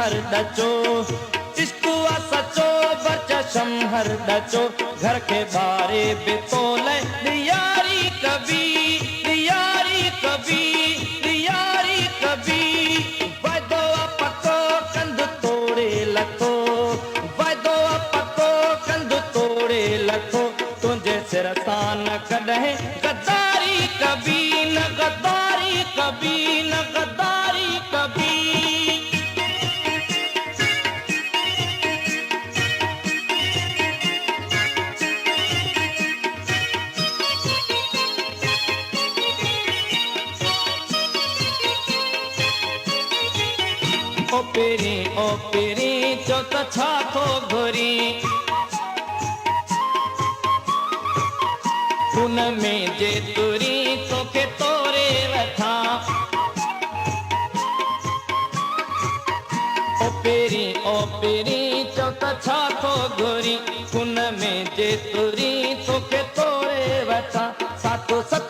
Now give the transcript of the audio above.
हर डचो इश्कुआ सचो बचशम हर डचो घर के बारे बितोले दियारी कभी दियारी कभी दियारी कभी वायदो पको कंध तोड़े लथो वायदो पको कंध तोड़े लथो तुझे सिर सां न कॾहिं गद्दारी कभी न गद्दारी कभी न गद्दारी कभी ओ पेरी चो त छा थो घुरी हुन में जे तुरी तोखे तोरे वठा ओ पेरी चो त छा थो घुरी हुन में जे तुरी तोखे तोरे वठा साथो सत